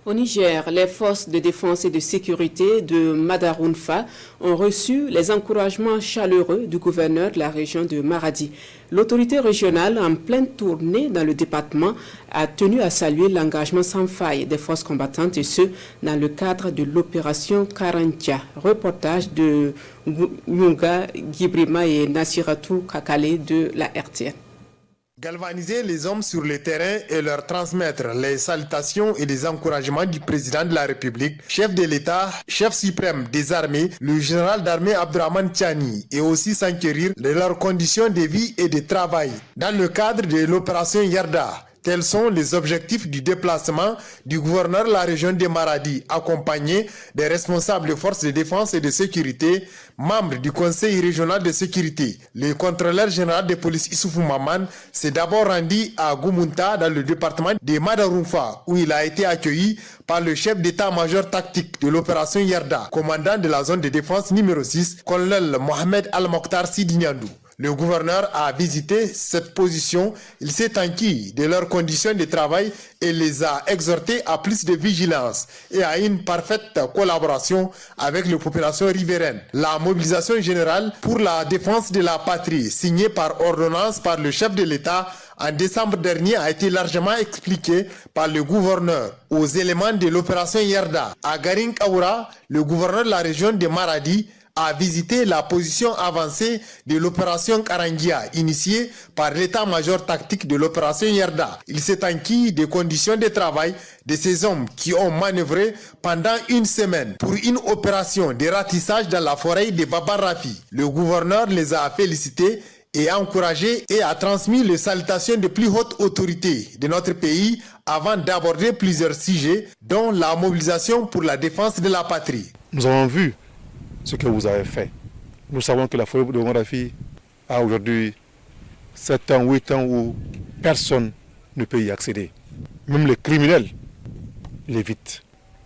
Au Niger, les forces de défense et de sécurité de Madarounfa ont reçu les encouragements chaleureux du gouverneur de la région de Maradi. L'autorité régionale, en pleine tournée dans le département, a tenu à saluer l'engagement sans faille des forces combattantes et ce, dans le cadre de l'opération Karantia. Reportage de Nyunga Gibrima et Nassiratou Kakale de la RTN. Galvaniser les hommes sur le terrain et leur transmettre les salutations et les encouragements du président de la République, chef de l'État, chef suprême des armées, le général d'armée Abdourahmane Tiani, et aussi s'enquérir de leurs conditions de vie et de travail. Dans le cadre de l'opération Yarda, tels sont les objectifs du déplacement du gouverneur de la région de Maradi, accompagné des responsables des forces de défense et de sécurité, membres du conseil régional de sécurité. Le contrôleur général de police Issoufou Maman s'est d'abord rendu à Goumounta dans le département de Madarounfa, où il a été accueilli par le chef d'état-major tactique de l'opération Yarda, commandant de la zone de défense numéro 6, colonel Mohamed Al-Mokhtar Sidignandou. Le gouverneur a visité cette position, il s'est enquis de leurs conditions de travail et les a exhortés à plus de vigilance et à une parfaite collaboration avec les populations riveraines. La mobilisation générale pour la défense de la patrie, signée par ordonnance par le chef de l'État en décembre dernier, a été largement expliquée par le gouverneur aux éléments de l'opération Yarda. À Garing Kaoura, le gouverneur de la région de Maradi a visité la position avancée de l'opération Karangia, initiée par l'état-major tactique de l'opération Yarda. Il s'est enquis des conditions de travail de ces hommes qui ont manœuvré pendant une semaine pour une opération de ratissage dans la forêt de Baba Rafi. Le gouverneur les a félicités et encouragés et a transmis les salutations de plus hautes autorités de notre pays avant d'aborder plusieurs sujets, dont la mobilisation pour la défense de la patrie. Nous avons vu ce que vous avez fait. Nous savons que la forêt de Morafi a aujourd'hui 7 ans, 8 ans où personne ne peut y accéder. Même les criminels l'évitent.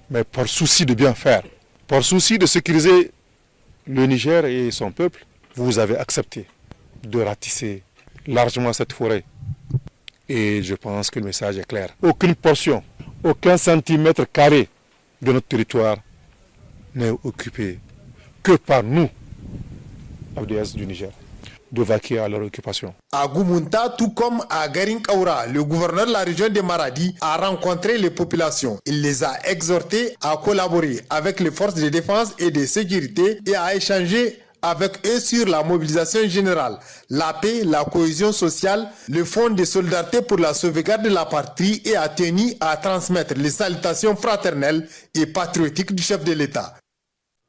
Mais par souci de bien faire, par souci de sécuriser le Niger et son peuple, vous avez accepté de ratisser largement cette forêt. Et je pense que le message est clair. Aucune portion, aucun centimètre carré de notre territoire n'est occupé que par nous, FDS du Niger, de vaquer à leur occupation. À Goumounta, tout comme à Garing Kaoura, le gouverneur de la région de Maradi a rencontré les populations. Il les a exhortés à collaborer avec les forces de défense et de sécurité et à échanger avec eux sur la mobilisation générale, la paix, la cohésion sociale, le fonds de solidarité pour la sauvegarde de la patrie et a tenu à transmettre les salutations fraternelles et patriotiques du chef de l'État.